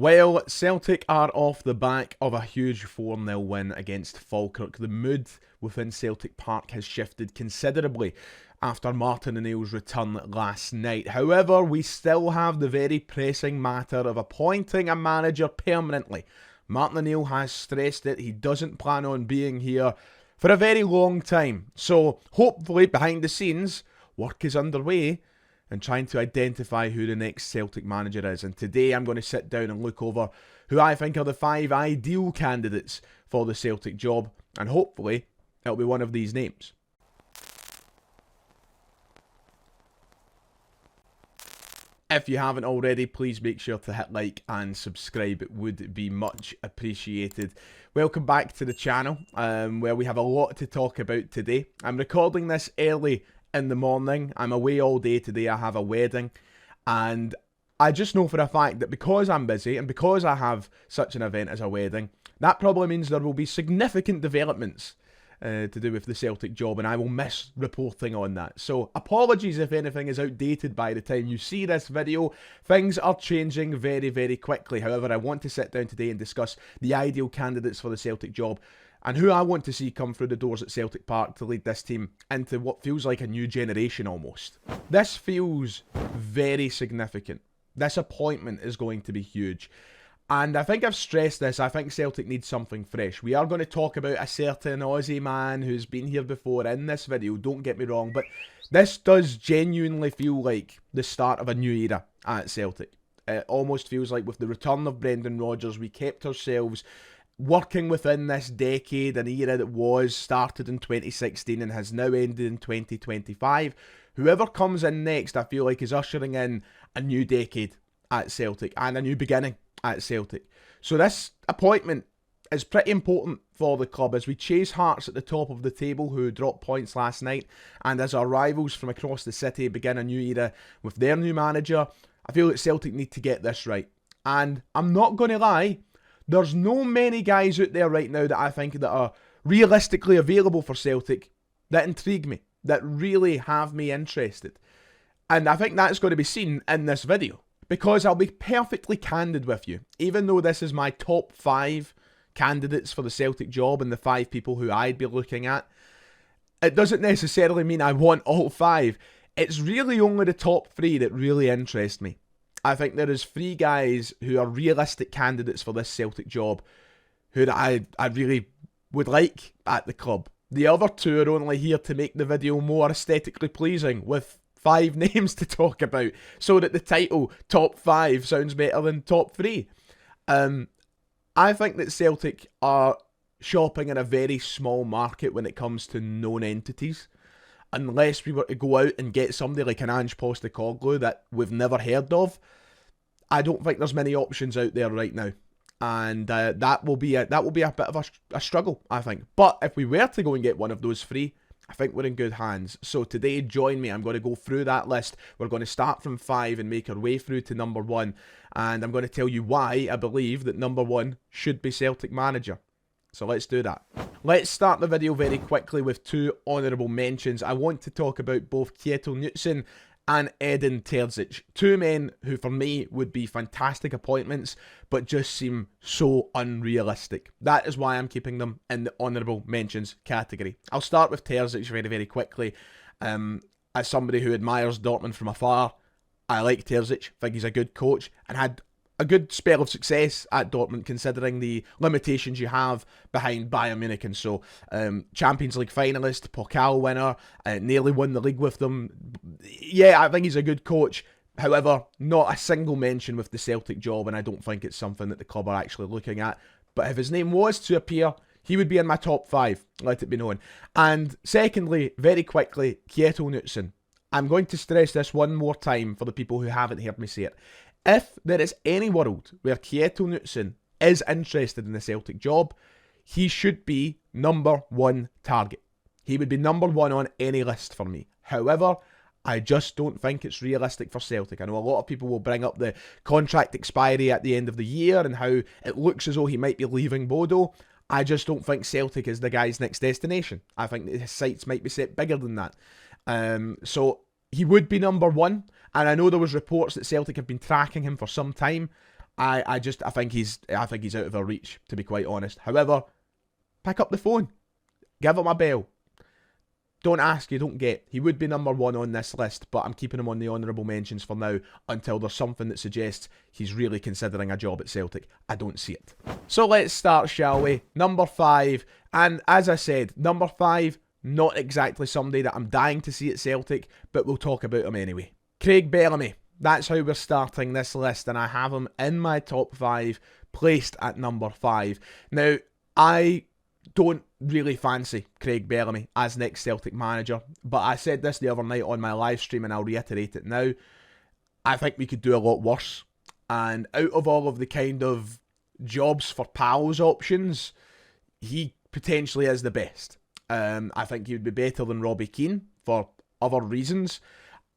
Well, Celtic are off the back of a huge 4-0 win against Falkirk. The mood within Celtic Park has shifted considerably after Martin O'Neill's return last night. However, we still have the very pressing matter of appointing a manager permanently. Martin O'Neill has stressed that he doesn't plan on being here for a very long time. So, hopefully, behind the scenes, work is underway and trying to identify who the next Celtic manager is. And today I'm going to sit down and look over who I think are the 5 ideal candidates for the Celtic job, and hopefully it'll be one of these names. If you haven't already, please make sure to hit like and subscribe. It would be much appreciated. Welcome back to the channel, where we have a lot to talk about today. I'm recording this early in the morning. I'm away all day today. I have a wedding, and I just know for a fact that because I'm busy and because I have such an event as a wedding, that probably means there will be significant developments to do with the Celtic job, and I will miss reporting on that. So apologies if anything is outdated by the time you see this video. Things are changing very, very quickly. However, I want to sit down today and discuss the ideal candidates for the Celtic job and who I want to see come through the doors at Celtic Park to lead this team into what feels like a new generation almost. This feels very significant. This appointment is going to be huge. And I think I've stressed this. I think Celtic needs something fresh. We are going to talk about a certain Aussie man who's been here before in this video, don't get me wrong, but this does genuinely feel like the start of a new era at Celtic. It almost feels like with the return of Brendan Rodgers, we kept ourselves working within this decade, an era that started in 2016 and has now ended in 2025. Whoever comes in next, I feel like, is ushering in a new decade at Celtic and a new beginning at Celtic. So this appointment is pretty important for the club as we chase Hearts at the top of the table, who dropped points last night, and as our rivals from across the city begin a new era with their new manager. I feel that Celtic need to get this right. And I'm not going to lie, there's no many guys out there right now that I think that are realistically available for Celtic that intrigue me, that really have me interested. And I think that's going to be seen in this video, because I'll be perfectly candid with you. Even though this is my top 5 candidates for the Celtic job and the 5 people who I'd be looking at, it doesn't necessarily mean I want all 5. It's really only the top 3 that really interest me. I think there is 3 guys who are realistic candidates for this Celtic job who I really would like at the club. The other 2 are only here to make the video more aesthetically pleasing, with 5 names to talk about, so that the title top 5 sounds better than top 3. I think that Celtic are shopping in a very small market when it comes to known entities. Unless we were to go out and get somebody like an Ange Postecoglou that we've never heard of, I don't think there's many options out there right now, and that will be a bit of a struggle, I think. But if we were to go and get one of those 3, I think we're in good hands. So today, join me. I'm going to go through that list. We're going to start from 5 and make our way through to number 1, and I'm going to tell you why I believe that number 1 should be Celtic manager. So let's do that. Let's start the video very quickly with 2 honourable mentions. I want to talk about both Kjetil Knutsen and Edin Terzic. 2 men who for me would be fantastic appointments, but just seem so unrealistic. That is why I'm keeping them in the honourable mentions category. I'll start with Terzic very, very quickly. As somebody who admires Dortmund from afar, I like Terzic. I think he's a good coach and had a good spell of success at Dortmund, considering the limitations you have behind Bayern Munich. And so, Champions League finalist, Pokal winner, nearly won the league with them. Yeah, I think he's a good coach. However, not a single mention with the Celtic job, and I don't think it's something that the club are actually looking at. But if his name was to appear, he would be in my top 5, let it be known. And secondly, very quickly, Kjetil Knutsen. I'm going to stress this one more time for the people who haven't heard me say it. If there is any world where Kjetil Knutsen is interested in the Celtic job, he should be number 1 target. He would be number 1 on any list for me. However, I just don't think it's realistic for Celtic. I know a lot of people will bring up the contract expiry at the end of the year and how it looks as though he might be leaving Bodo. I just don't think Celtic is the guy's next destination. I think his sights might be set bigger than that. So he would be number 1. And I know there was reports that Celtic have been tracking him for some time. I think he's out of our reach, to be quite honest. However, pick up the phone, give him a bell. Don't ask, you don't get. He would be number 1 on this list, but I'm keeping him on the honourable mentions for now until there's something that suggests he's really considering a job at Celtic. I don't see it. So let's start, shall we? Number 5, and as I said, number 5, not exactly somebody that I'm dying to see at Celtic, but we'll talk about him anyway. Craig Bellamy. That's how we're starting this list, and I have him in my top 5, placed at number 5. Now, I don't really fancy Craig Bellamy as next Celtic manager, but I said this the other night on my live stream and I'll reiterate it now. I think we could do a lot worse, and out of all of the kind of jobs for pals options, he potentially is the best. I think he would be better than Robbie Keane for other reasons,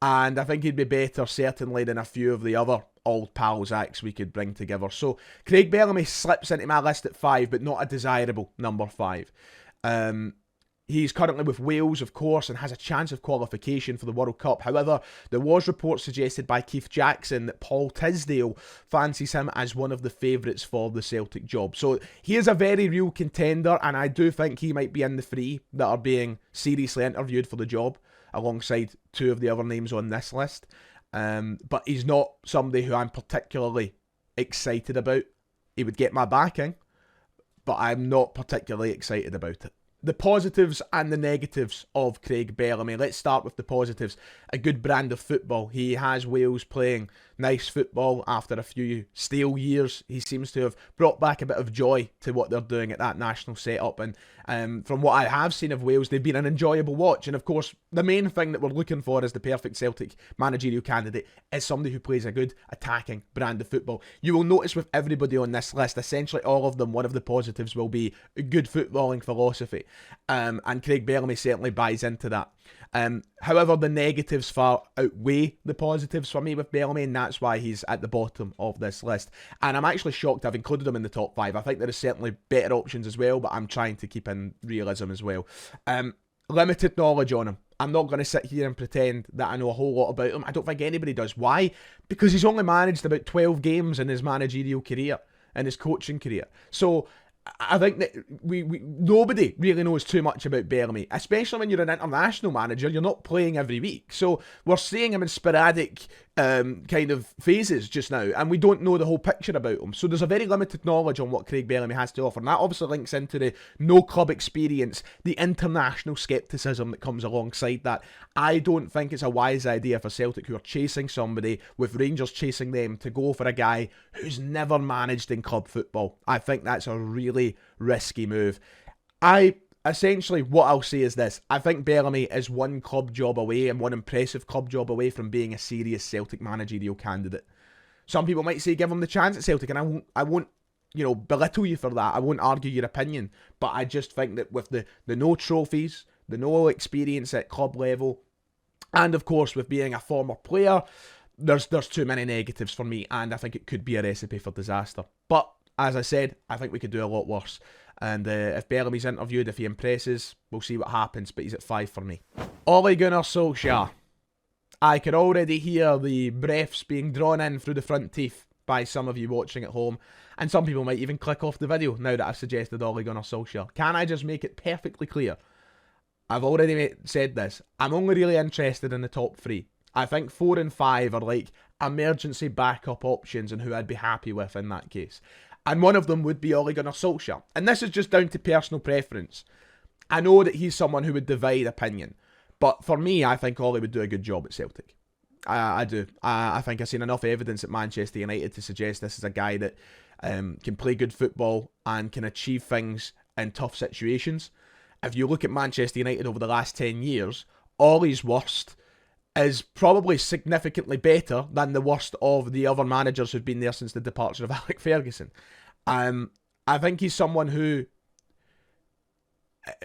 and I think he'd be better certainly than a few of the other old pals acts we could bring together. So Craig Bellamy slips into my list at 5, but not a desirable number 5. He's currently with Wales, of course, and has a chance of qualification for the World Cup. However, there was reports suggested by Keith Jackson that Paul Tisdale fancies him as one of the favourites for the Celtic job. So he is a very real contender, and I do think he might be in the 3 that are being seriously interviewed for the job, alongside 2 of the other names on this list. But he's not somebody who I'm particularly excited about. He would get my backing, but I'm not particularly excited about it. The positives and the negatives of Craig Bellamy. Let's start with the positives. A good brand of football. He has Wales playing nice football after a few stale years. He seems to have brought back a bit of joy to what they're doing at that national setup. And from what I have seen of Wales, they've been an enjoyable watch. And of course, the main thing that we're looking for as the perfect Celtic managerial candidate is somebody who plays a good attacking brand of football. You will notice with everybody on this list, essentially all of them, one of the positives will be a good footballing philosophy. And Craig Bellamy certainly buys into that. However, the negatives far outweigh the positives for me with Bellamy, and that's why he's at the bottom of this list. And I'm actually shocked I've included him in the top 5. I think there is certainly better options as well, but I'm trying to keep in realism as well. Limited knowledge on him. I'm not going to sit here and pretend that I know a whole lot about him. I don't think anybody does. Why? Because he's only managed about 12 games in his managerial career, in his coaching career. So I think that nobody really knows too much about Bellamy, especially when you're an international manager. You're not playing every week, so we're seeing him in sporadic kind of phases just now, and we don't know the whole picture about him. So there's a very limited knowledge on what Craig Bellamy has to offer, and that obviously links into the no club experience, the international scepticism that comes alongside that. I don't think it's a wise idea for Celtic, who are chasing somebody, with Rangers chasing them, to go for a guy who's never managed in club football. I think that's a really risky move. Essentially, what I'll say is this. I think Bellamy is one club job away, and one impressive club job away, from being a serious Celtic managerial candidate. Some people might say give him the chance at Celtic, and I won't belittle you for that. I won't argue your opinion. But I just think that with the no trophies, the no experience at club level, and of course with being a former player, there's too many negatives for me, and I think it could be a recipe for disaster. But as I said, I think we could do a lot worse. And if Bellamy's interviewed, if he impresses, we'll see what happens. But he's at 5 for me. Ole Gunnar Solskjaer. I can already hear the breaths being drawn in through the front teeth by some of you watching at home. And some people might even click off the video now that I've suggested Ole Gunnar Solskjaer. Can I just make it perfectly clear? I've already said this. I'm only really interested in the top 3. I think 4 and 5 are like emergency backup options and who I'd be happy with in that case. And one of them would be Ole Gunnar Solskjaer. And this is just down to personal preference. I know that he's someone who would divide opinion. But for me, I think Ole would do a good job at Celtic. I do. I think I've seen enough evidence at Manchester United to suggest this is a guy that can play good football and can achieve things in tough situations. If you look at Manchester United over the last 10 years, Ole's worst is probably significantly better than the worst of the other managers who've been there since the departure of Alex Ferguson. I think he's someone who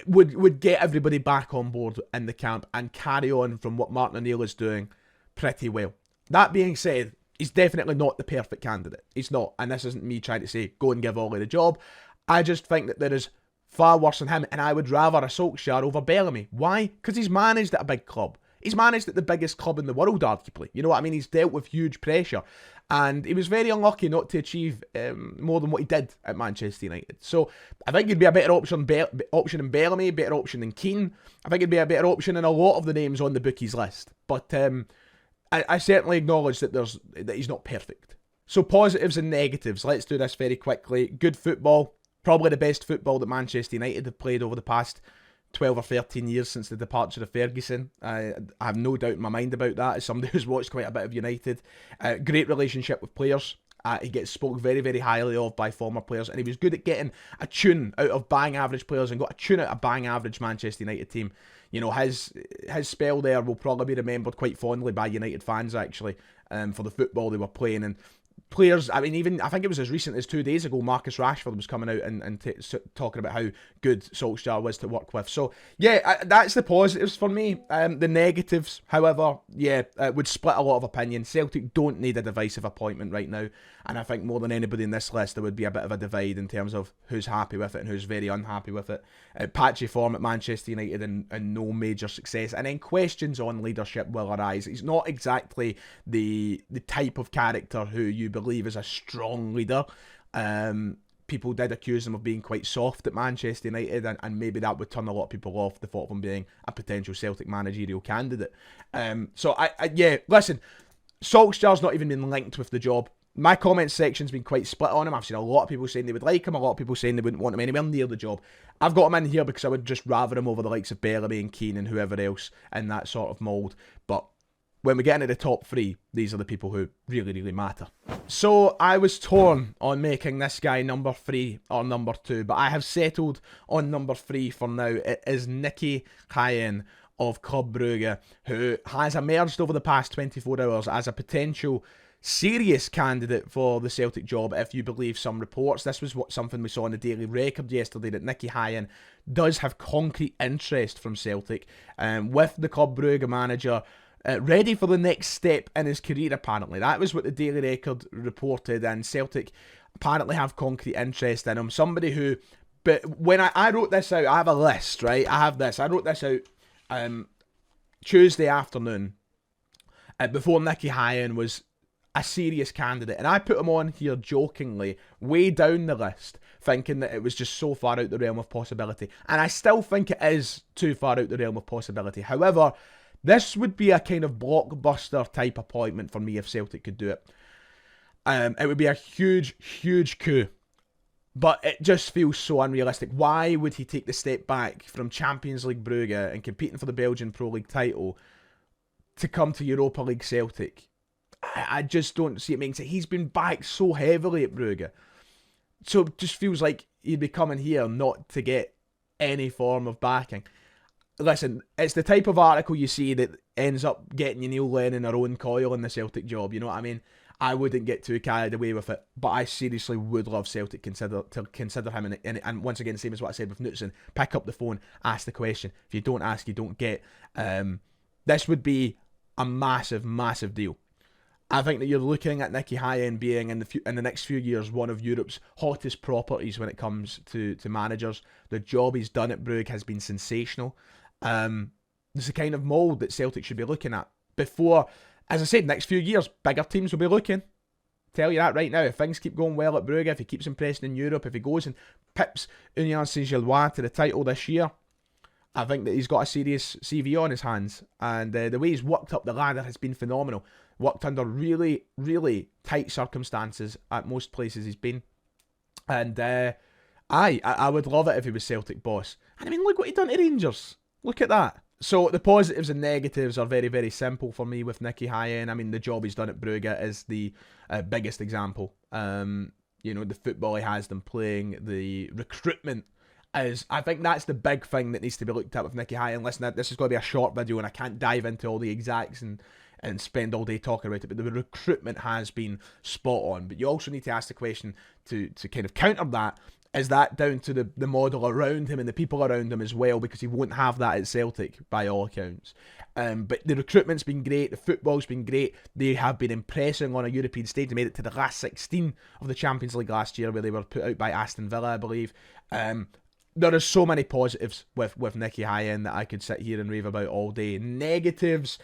would get everybody back on board in the camp and carry on from what Martin O'Neill is doing pretty well. That being said, he's definitely not the perfect candidate. He's not, and this isn't me trying to say go and give Ole the job. I just think that there is far worse than him, and I would rather a Solskjaer over Bellamy. Why? Because he's managed at a big club. He's managed at the biggest club in the world, arguably. You know what I mean? He's dealt with huge pressure. And he was very unlucky not to achieve more than what he did at Manchester United. So I think he'd be a better option in Bellamy, better option than Keane. I think he'd be a better option in a lot of the names on the bookies list. But I certainly acknowledge that he's not perfect. So positives and negatives. Let's do this very quickly. Good football. Probably the best football that Manchester United have played over the past 12 or 13 years since the departure of Ferguson. I have no doubt in my mind about that as somebody who's watched quite a bit of United. Great relationship with players. He gets spoke very, very highly of by former players, and he was good at getting a tune out of bang average players and got a tune out of bang average Manchester United team. You know, his spell there will probably be remembered quite fondly by United fans, actually, for the football they were playing. And players, I mean, even, I think it was as recent as 2 days ago, Marcus Rashford was coming out and talking about how good Solskjaer was to work with. So, yeah, that's the positives for me. The negatives, however, would split a lot of opinion. Celtic don't need a divisive appointment right now, and I think more than anybody in this list, there would be a bit of a divide in terms of who's happy with it and who's very unhappy with it. Patchy form at Manchester United and no major success, and then questions on leadership will arise. He's not exactly the type of character who you believe is a strong leader. People did accuse him of being quite soft at Manchester United, and maybe that would turn a lot of people off the thought of him being a potential Celtic managerial candidate. Listen, Solskjaer's not even been linked with the job. My comment section's been quite split on him. I've seen a lot of people saying they would like him, a lot of people saying they wouldn't want him anywhere near the job. I've got him in here because I would just rather him over the likes of Bellamy and Keane and whoever else in that sort of mould. But when we get into the top three, these are the people who really, really matter. So I was torn on making this guy number 3 or number 2, but I have settled on number 3 for now. It is Nicky Hayen of Club Brugge, who has emerged over the past 24 hours as a potential serious candidate for the Celtic job, if you believe some reports. This was something we saw in the Daily Record yesterday, that Nicky Hayen does have concrete interest from Celtic, with the Club Brugge manager ready for the next step in his career, apparently. That was what the Daily Record reported, and Celtic apparently have concrete interest in him. Somebody who, but when I wrote this out, I have a list, right? I wrote this out Tuesday afternoon, before Nicky Hayen was a serious candidate, and I put him on here jokingly way down the list, thinking that it was just so far out the realm of possibility, and I still think it is too far out the realm of possibility. However, this would be a kind of blockbuster type appointment for me if Celtic could do it. It would be a huge, huge coup, but it just feels so unrealistic. Why would he take the step back from Champions League Brugge and competing for the Belgian Pro League title to come to Europa League Celtic? I just don't see it making sense. He's been backed so heavily at Brugge, so it just feels like he'd be coming here not to get any form of backing. Listen, it's the type of article you see that ends up getting you Neil Lennon or Owen Coyle in the Celtic job, you know what I mean? I wouldn't get too carried away with it, but I seriously would love Celtic to consider him, and once again, same as what I said with Knutson, pick up the phone, ask the question. If you don't ask, you don't get. This would be a massive, massive deal. I think that you're looking at Nicky Hayen being in the next few years one of Europe's hottest properties when it comes to managers. The job he's done at Brugge has been sensational. It's the kind of mould that Celtic should be looking at. Before, as I said, next few years, bigger teams will be looking. Tell you that right now. If things keep going well at Brugge, if he keeps impressing in Europe, if he goes and pips Union Saint-Gilloise to the title this year, I think that he's got a serious CV on his hands. And the way he's worked up the ladder has been phenomenal. Worked under really, really tight circumstances at most places he's been. And I would love it if he was Celtic boss. And I mean, look what he done to Rangers. Look at that. So the positives and negatives are very, very simple for me with Nicky Hayen. I mean, the job he's done at Brugge is the biggest example. The football he has them playing, the recruitment is, I think that's the big thing that needs to be looked at with Nicky Hayen. Listen, this is going to be a short video and I can't dive into all the exacts and spend all day talking about it, but the recruitment has been spot on. But you also need to ask the question to kind of counter that, is that down to the model around him and the people around him as well, because he won't have that at Celtic by all accounts. But the recruitment's been great, the football's been great, they have been impressing on a European stage. They made it to the last 16 of the Champions League last year, where they were put out by Aston Villa, I believe. There are so many positives with Nicky Hayen that I could sit here and rave about all day. Negatives,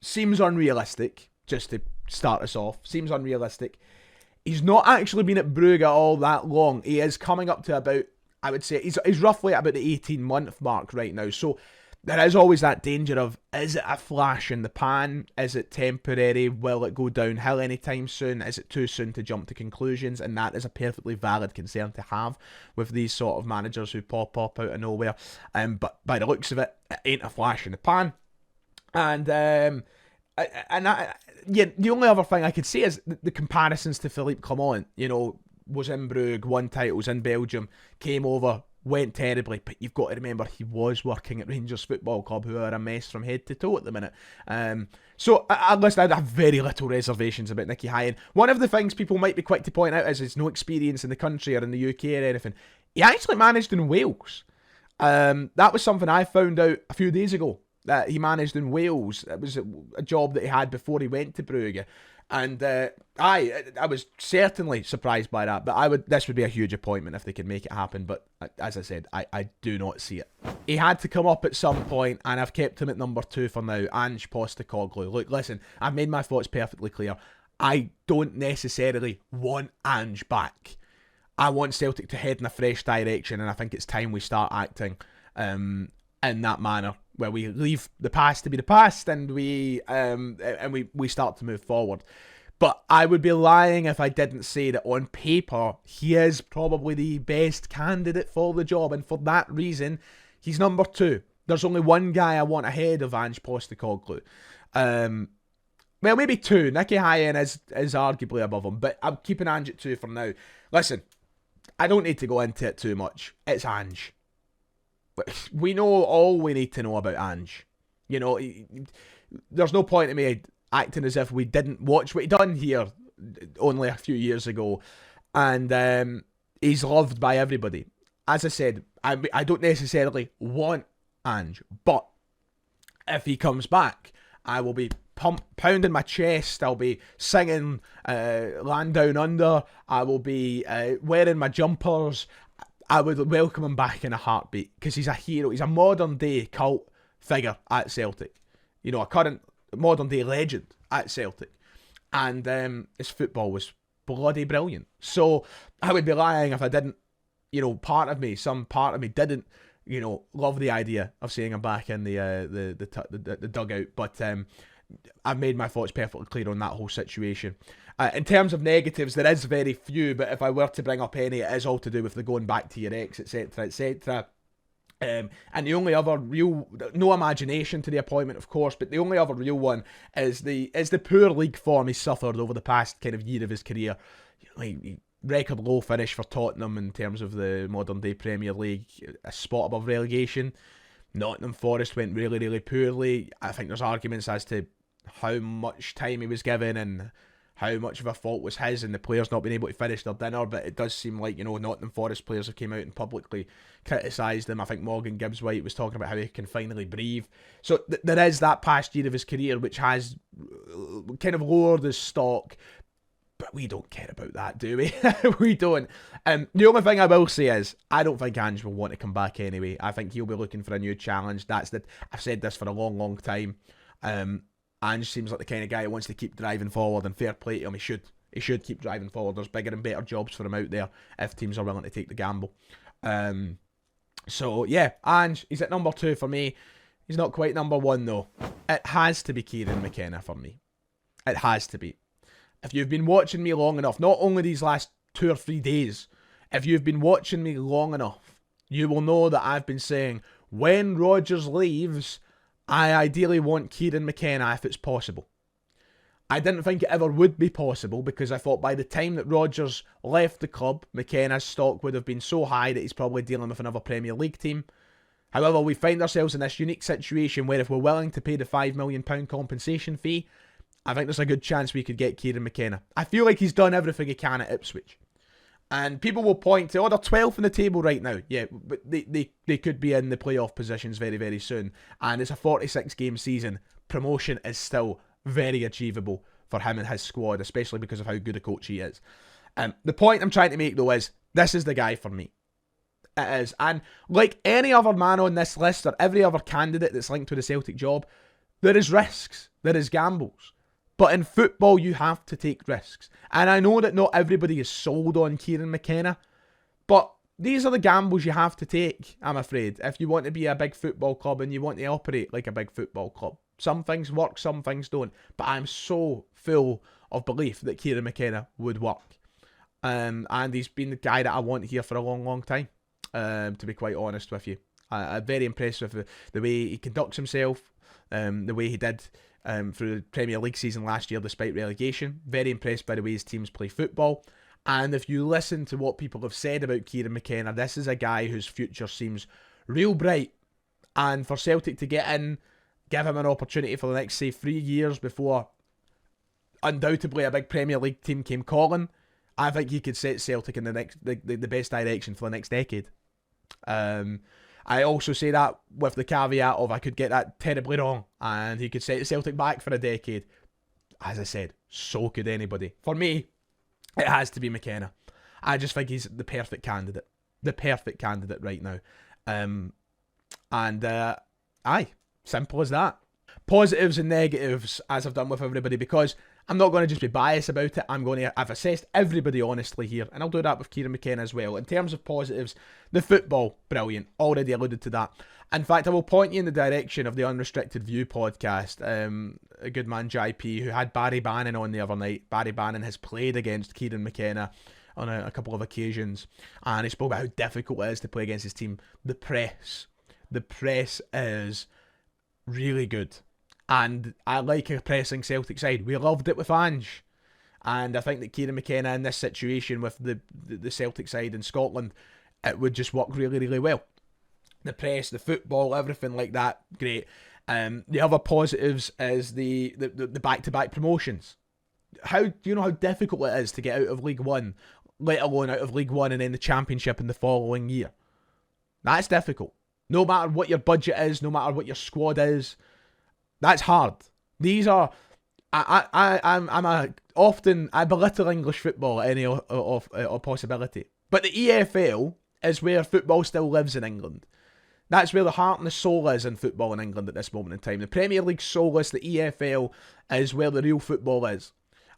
seems unrealistic, just to start us off. Seems unrealistic. He's not actually been at Brugge all that long. He is coming up to about, I would say, he's roughly at about the 18-month mark right now. So there is always that danger of, is it a flash in the pan? Is it temporary? Will it go downhill anytime soon? Is it too soon to jump to conclusions? And that is a perfectly valid concern to have with these sort of managers who pop up out of nowhere. But by the looks of it, it ain't a flash in the pan. And the only other thing I could say is the comparisons to Philippe Clement. You know, was in Brugge, won titles in Belgium, came over, went terribly, but you've got to remember he was working at Rangers Football Club, who are a mess from head to toe at the minute. So I have very little reservations about Nicky Hyen. One of the things people might be quick to point out is his no experience in the country or in the UK or anything. He actually managed in Wales. That was something I found out a few days ago, that he managed in Wales. It was a job that he had before he went to Brugge. And I was certainly surprised by that, but this would be a huge appointment if they could make it happen. But as I said, I do not see it. He had to come up at some point, and I've kept him at number 2 for now, Ange Postecoglou. Look, listen, I've made my thoughts perfectly clear. I don't necessarily want Ange back. I want Celtic to head in a fresh direction, and I think it's time we start acting in that manner, where we leave the past to be the past, and we start to move forward. But I would be lying if I didn't say that on paper he is probably the best candidate for the job, and for that reason he's number 2. There's only one guy I want ahead of Ange Postecoglou. Well, maybe 2. Nicky Hyen is arguably above him, but I'm keeping Ange at 2 for now. Listen, I don't need to go into it too much. It's Ange. We know all we need to know about Ange. You know, there's no point in me acting as if we didn't watch what he done here only a few years ago. And he's loved by everybody. As I said, I don't necessarily want Ange, but if he comes back, I will be pounding my chest. I'll be singing Land Down Under. I will be wearing my jumpers. I would welcome him back in a heartbeat, because he's a hero. He's a modern day cult figure at Celtic. You know, a current modern day legend at Celtic. And his football was bloody brilliant. So I would be lying if I didn't, you know, some part of me didn't, you know, love the idea of seeing him back in the dugout. But I've made my thoughts perfectly clear on that whole situation. In terms of negatives, there is very few, but if I were to bring up any, it is all to do with the going back to your ex, etc., etc. And the only other real, no imagination to the appointment, of course, but the only other real one is the poor league form he suffered over the past kind of year of his career. Like, record low finish for Tottenham in terms of the modern day Premier League, a spot above relegation. Nottingham Forest went really, really poorly. I think there's arguments as to how much time he was given and how much of a fault was his and the players not being able to finish their dinner, but it does seem like, you know, Nottingham Forest players have came out and publicly criticised him. I think Morgan Gibbs-White was talking about how he can finally breathe. So there is that past year of his career which has kind of lowered his stock, but we don't care about that, do we? We don't. The only thing I will say is, I don't think Ange will want to come back anyway. I think he'll be looking for a new challenge. I've said this for a long, long time. Ange seems like the kind of guy who wants to keep driving forward, and fair play to him, he should keep driving forward. There's bigger and better jobs for him out there if teams are willing to take the gamble. So yeah, Ange, he's at number 2 for me. He's not quite number 1 though. It has to be Kieran McKenna for me. It has to be. If you've been watching me long enough, not only these last 2 or 3 days, if you've been watching me long enough, you will know that I've been saying, when Rodgers leaves, I ideally want Kieran McKenna if it's possible. I didn't think it ever would be possible, because I thought by the time that Rodgers left the club, McKenna's stock would have been so high that he's probably dealing with another Premier League team. However, we find ourselves in this unique situation where if we're willing to pay the £5 million compensation fee, I think there's a good chance we could get Kieran McKenna. I feel like he's done everything he can at Ipswich. And people will point to, they're 12th in the table right now. Yeah, but they could be in the playoff positions very, very soon. And it's a 46-game season. Promotion is still very achievable for him and his squad, especially because of how good a coach he is. The point I'm trying to make, though, is this is the guy for me. It is. And like any other man on this list, or every other candidate that's linked to the Celtic job, there is risks. There is gambles. But in football, you have to take risks. And I know that not everybody is sold on Kieran McKenna, but these are the gambles you have to take, I'm afraid, if you want to be a big football club and you want to operate like a big football club. Some things work, some things don't. But I'm so full of belief that Kieran McKenna would work. And he's been the guy that I want here for a long, long time, to be quite honest with you. I'm very impressed with the way he conducts himself, the way he did through the Premier League season last year despite relegation. Very impressed by the way his teams play football. And if you listen to what people have said about Kieran McKenna, this is a guy whose future seems real bright. And for Celtic to get in, give him an opportunity for the next, say, 3 years before undoubtedly a big Premier League team came calling, I think he could set Celtic in the best direction for the next decade. I also say that with the caveat of I could get that terribly wrong and he could set Celtic back for a decade. As I said, so could anybody. For me, it has to be McKenna. I just think he's the perfect candidate. The perfect candidate right now. Simple as that. Positives and negatives, as I've done with everybody, because I'm not going to just be biased about it. I've assessed everybody honestly here, and I'll do that with Kieran McKenna as well. In terms of positives, the football, brilliant. Already alluded to that. In fact, I will point you in the direction of the Unrestricted View podcast. A good man, JP, who had Barry Bannon on the other night. Barry Bannon has played against Kieran McKenna on a couple of occasions, and he spoke about how difficult it is to play against his team. The press is really good. And I like a pressing Celtic side. We loved it with Ange. And I think that Kieran McKenna in this situation with the Celtic side in Scotland, it would just work really, really well. The press, the football, everything like that, great. The other positives is the back-to-back promotions. Do you know how difficult it is to get out of League One, let alone out of League One and then the Championship in the following year? That's difficult. No matter what your budget is, no matter what your squad is, that's hard. These are, I belittle English football at any possibility. But the EFL is where football still lives in England. That's where the heart and the soul is in football in England at this moment in time. The Premier League soulless, the EFL is where the real football is.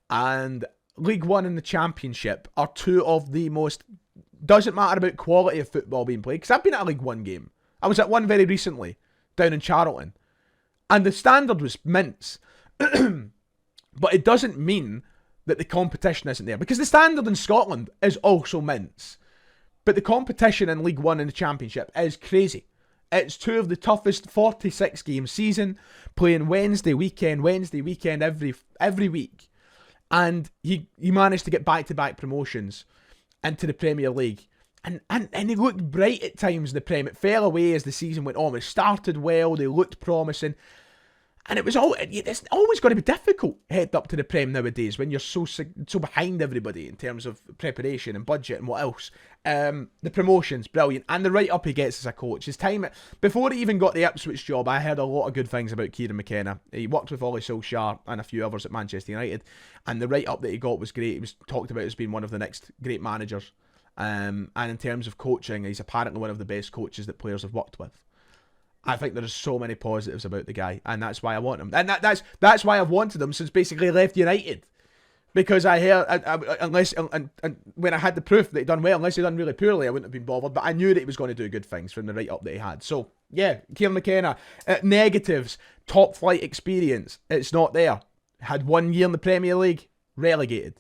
And League One and the Championship are two of the most, doesn't matter about quality of football being played, because I've been at a League One game. I was at one very recently, down in Charlton. And the standard was mince. But it doesn't mean that the competition isn't there. Because the standard in Scotland is also mince. But the competition in League One and the Championship is crazy. It's two of the toughest 46-game season, playing Wednesday weekend every week. And he managed to get back-to-back promotions into the Premier League. And he looked bright at times in the Prem. It fell away as the season went on. It started well, they looked promising. And it's always going to be difficult heading up to the Prem nowadays when you're so behind everybody in terms of preparation and budget and what else. The promotions, brilliant. And the write-up he gets as a coach. His time, before he even got the Ipswich job, I heard a lot of good things about Kieran McKenna. He worked with Ollie Solskjaer and a few others at Manchester United. And the write-up that he got was great. He was talked about as being one of the next great managers. And in terms of coaching, he's apparently one of the best coaches that players have worked with. I think there's so many positives about the guy, and that's why I want him. And that's why I've wanted him since basically he left United. Because I heard, and when I had the proof that he'd done well, unless he'd done really poorly, I wouldn't have been bothered. But I knew that he was going to do good things from the write-up that he had. So, yeah, Kieran McKenna. Negatives, top flight experience. It's not there. Had 1 year in the Premier League, relegated.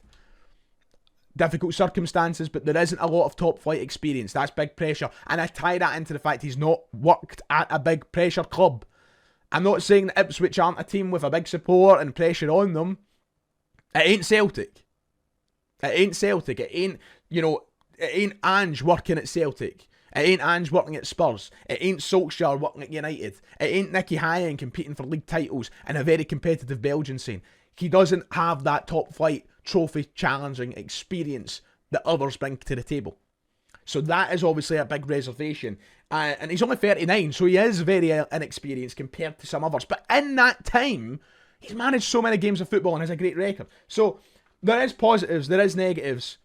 Difficult circumstances, but there isn't a lot of top flight experience. That's big pressure. And I tie that into the fact he's not worked at a big pressure club. I'm not saying that Ipswich aren't a team with a big support and pressure on them. It ain't Celtic. It ain't Celtic. It ain't Ange working at Celtic. It ain't Ange working at Spurs. It ain't Solskjaer working at United. It ain't Nicky Hyen competing for league titles in a very competitive Belgian scene. He doesn't have that top flight trophy challenging experience that others bring to the table. So that is obviously a big reservation. And he's only 39, so he is very inexperienced compared to some others. But in that time, he's managed so many games of football and has a great record. So there is positives, there is negatives,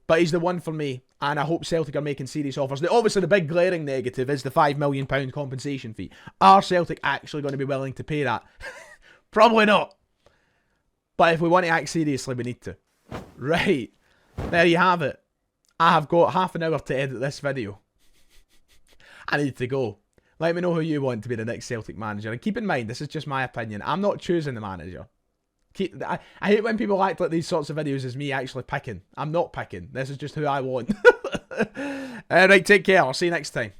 but he's the one for me. And I hope Celtic are making serious offers. Obviously, the big glaring negative is the £5 million compensation fee. Are Celtic actually going to be willing to pay that? Probably not. But if we want to act seriously, we need to. Right. There you have it. I have got half an hour to edit this video. I need to go. Let me know who you want to be the next Celtic manager. And keep in mind, this is just my opinion. I'm not choosing the manager. I hate when people act like these sorts of videos is me actually picking. I'm not picking. This is just who I want. Alright, take care. I'll see you next time.